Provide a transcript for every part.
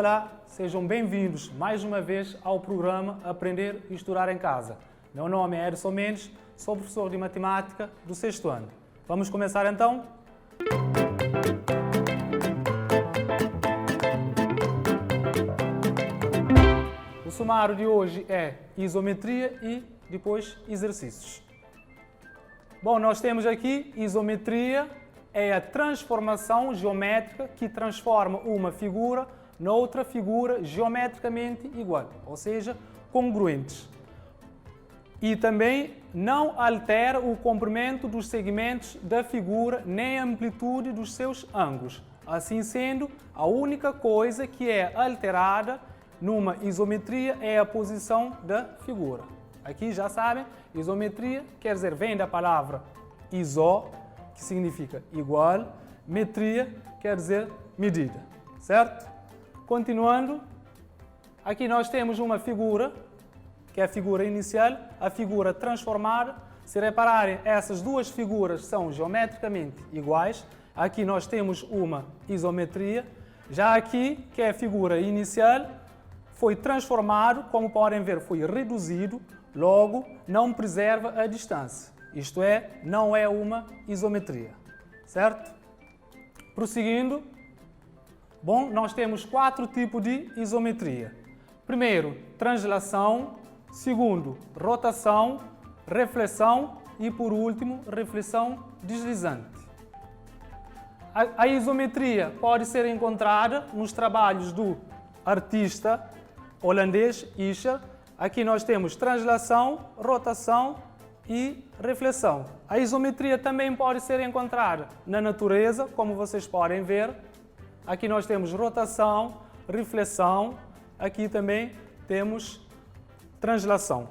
Olá, sejam bem-vindos mais uma vez ao programa Aprender e Estudar em Casa. Meu nome é Edson Mendes, sou professor de Matemática do 6º ano. Vamos começar então? O sumário de hoje é isometria e depois exercícios. Bom, nós temos aqui isometria, é a transformação geométrica que transforma uma figura noutra figura geometricamente igual, ou seja, congruentes. E também não altera o comprimento dos segmentos da figura nem a amplitude dos seus ângulos. Assim sendo, a única coisa que é alterada numa isometria é a posição da figura. Aqui já sabem, isometria quer dizer, vem da palavra iso, que significa igual, metria quer dizer medida, certo? Continuando, aqui nós temos uma figura, que é a figura inicial, a figura transformada. Se repararem, essas duas figuras são geometricamente iguais. Aqui nós temos uma isometria. Já aqui, que é a figura inicial, foi transformado, como podem ver, foi reduzido, logo não preserva a distância. Isto é, não é uma isometria, certo? Prosseguindo. Bom, nós temos 4 tipos de isometria. Primeiro, translação. Segundo, rotação, reflexão e, por último, reflexão deslizante. A isometria pode ser encontrada nos trabalhos do artista holandês Escher. Aqui nós temos translação, rotação e reflexão. A isometria também pode ser encontrada na natureza, como vocês podem ver. Aqui nós temos rotação, reflexão, aqui também temos translação.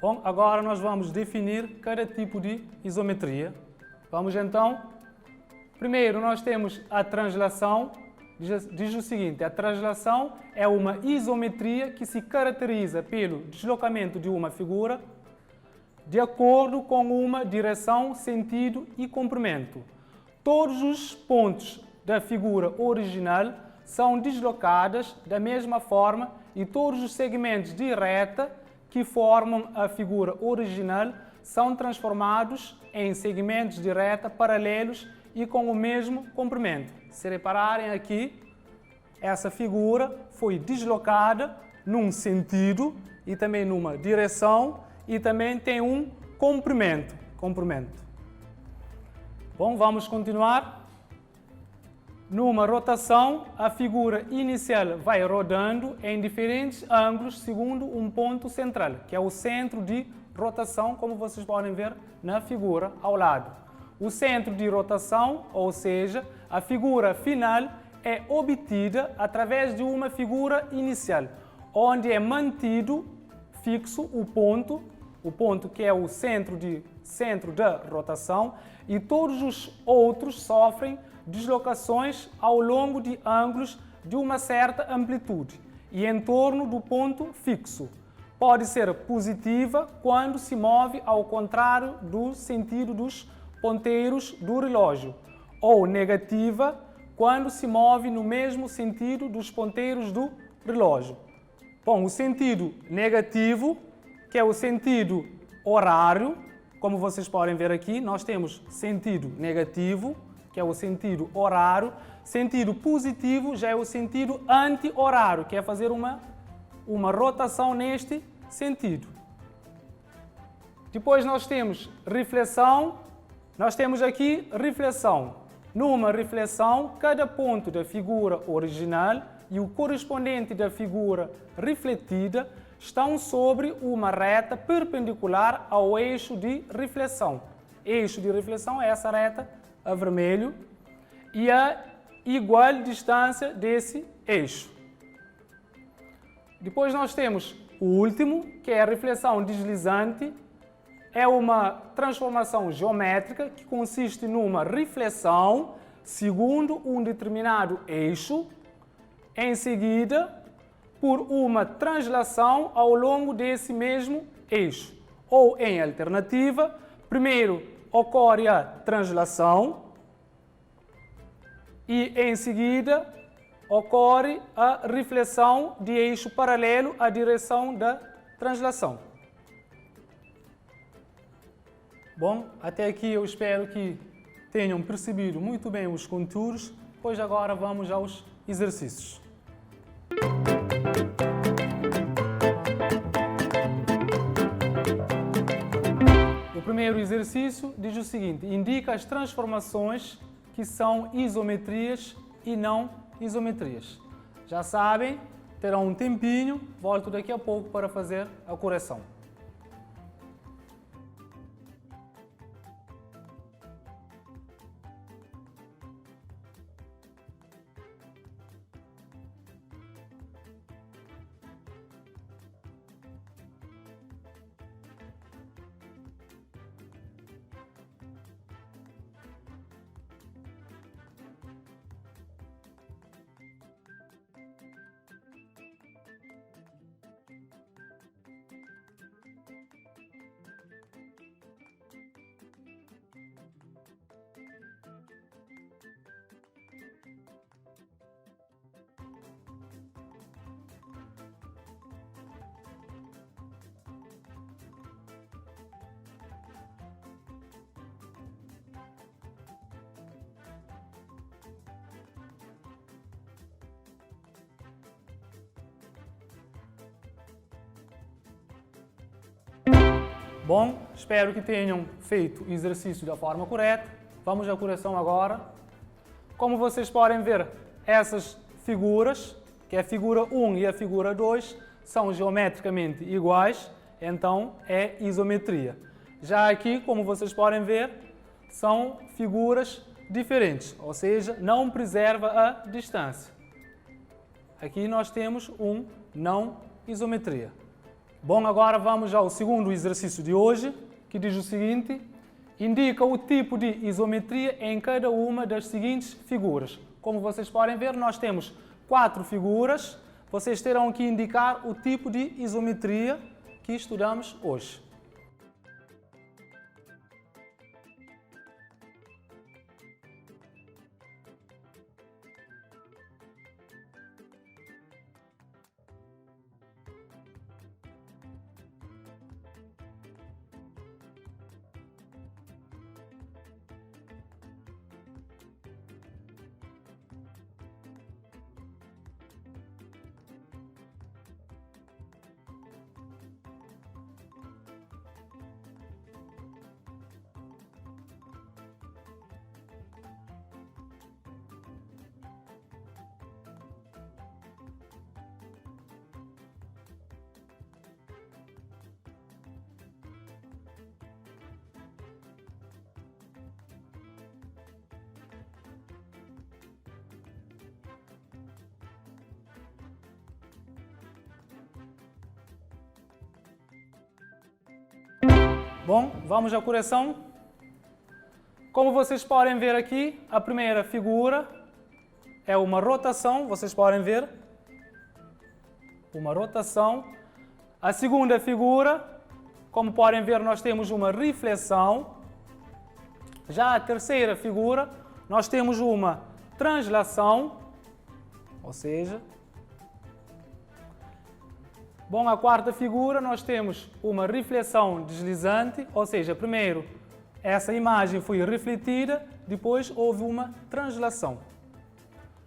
Bom, agora nós vamos definir cada tipo de isometria. Vamos então. Primeiro nós temos a translação. Diz o seguinte, a translação é uma isometria que se caracteriza pelo deslocamento de uma figura de acordo com uma direção, sentido e comprimento. Todos os pontos da figura original são deslocadas da mesma forma e todos os segmentos de reta que formam a figura original são transformados em segmentos de reta paralelos e com o mesmo comprimento. Se repararem aqui, essa figura foi deslocada num sentido e também numa direção e também tem um comprimento. Bom, vamos continuar. Numa rotação, a figura inicial vai rodando em diferentes ângulos segundo um ponto central, que é o centro de rotação, como vocês podem ver na figura ao lado. O centro de rotação, ou seja, a figura final, é obtida através de uma figura inicial, onde é mantido fixo o ponto que é o centro da rotação, e todos os outros sofrem deslocações ao longo de ângulos de uma certa amplitude e em torno do ponto fixo. Pode ser positiva quando se move ao contrário do sentido dos ponteiros do relógio, ou negativa quando se move no mesmo sentido dos ponteiros do relógio. Bom, o sentido negativo, que é o sentido horário, como vocês podem ver aqui, nós temos sentido negativo, que é o sentido horário. Sentido positivo já é o sentido anti-horário, que é fazer uma rotação neste sentido. Depois nós temos reflexão. Nós temos aqui reflexão. Numa reflexão, cada ponto da figura original e o correspondente da figura refletida estão sobre uma reta perpendicular ao eixo de reflexão. Eixo de reflexão é essa reta a vermelho e a igual distância desse eixo. Depois nós temos o último, que é a reflexão deslizante. É uma transformação geométrica que consiste numa reflexão segundo um determinado eixo, em seguida por uma translação ao longo desse mesmo eixo. Ou, em alternativa, primeiro ocorre a translação e, em seguida, ocorre a reflexão de eixo paralelo à direção da translação. Bom, até aqui eu espero que tenham percebido muito bem os conteúdos, pois agora vamos aos exercícios. O primeiro exercício diz o seguinte: indica as transformações que são isometrias e não isometrias. Já sabem, terão um tempinho, volto daqui a pouco para fazer a correção. Bom, espero que tenham feito o exercício da forma correta. Vamos à correção agora. Como vocês podem ver, essas figuras, que é a figura 1 e a figura 2, são geometricamente iguais, então é isometria. Já aqui, como vocês podem ver, são figuras diferentes, ou seja, não preserva a distância. Aqui nós temos um não isometria. Bom, agora vamos ao segundo exercício de hoje, que diz o seguinte: indica o tipo de isometria em cada uma das seguintes figuras. Como vocês podem ver, nós temos 4 figuras. Vocês terão que indicar o tipo de isometria que estudamos hoje. Bom, vamos à correção. Como vocês podem ver aqui, a primeira figura é uma rotação, vocês podem ver. Uma rotação. A segunda figura, como podem ver, nós temos uma reflexão. Já a terceira figura, nós temos uma translação, ou seja, bom, a quarta figura nós temos uma reflexão deslizante, ou seja, primeiro essa imagem foi refletida, depois houve uma translação.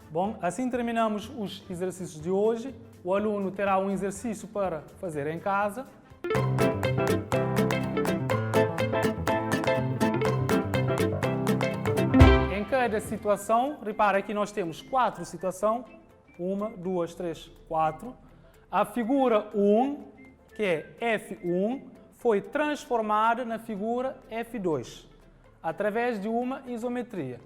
Bom, assim terminamos os exercícios de hoje. O aluno terá um exercício para fazer em casa. Em cada situação, repara que nós temos 4 situações. 1, 2, 3, 4. A figura 1, que é F1, foi transformada na figura F2, através de uma isometria.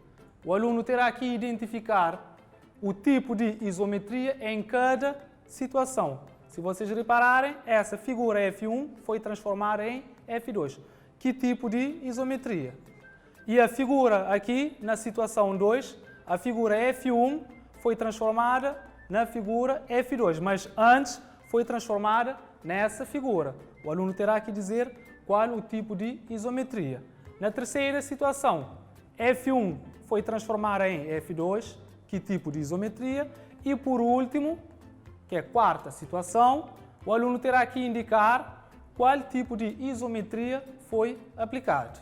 O aluno terá que identificar o tipo de isometria em cada situação. Se vocês repararem, essa figura F1 foi transformada em F2. Que tipo de isometria? E a figura aqui, na situação 2, a figura F1 foi transformada na figura F2, mas antes foi transformada nessa figura. O aluno terá que dizer qual o tipo de isometria. Na terceira situação, F1 foi transformada em F2, que tipo de isometria? E por último, que é a quarta situação, o aluno terá que indicar qual tipo de isometria foi aplicado.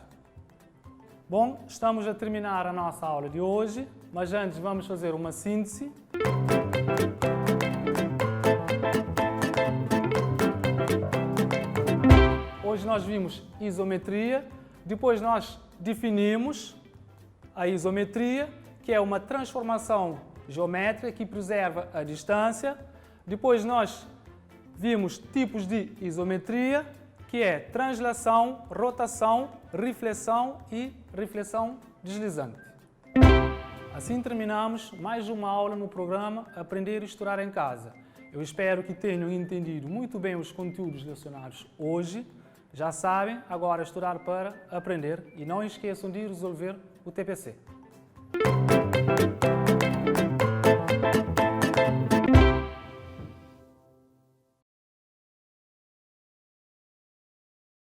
Bom, estamos a terminar a nossa aula de hoje, mas antes vamos fazer uma síntese. Hoje nós vimos isometria, depois nós definimos a isometria, que é uma transformação geométrica que preserva a distância. Depois nós vimos tipos de isometria, que é translação, rotação, reflexão e reflexão deslizante. Assim terminamos mais uma aula no programa Aprender e Estudar em Casa. Eu espero que tenham entendido muito bem os conteúdos lecionados hoje. Já sabem, agora estudar para aprender e não esqueçam de resolver o TPC.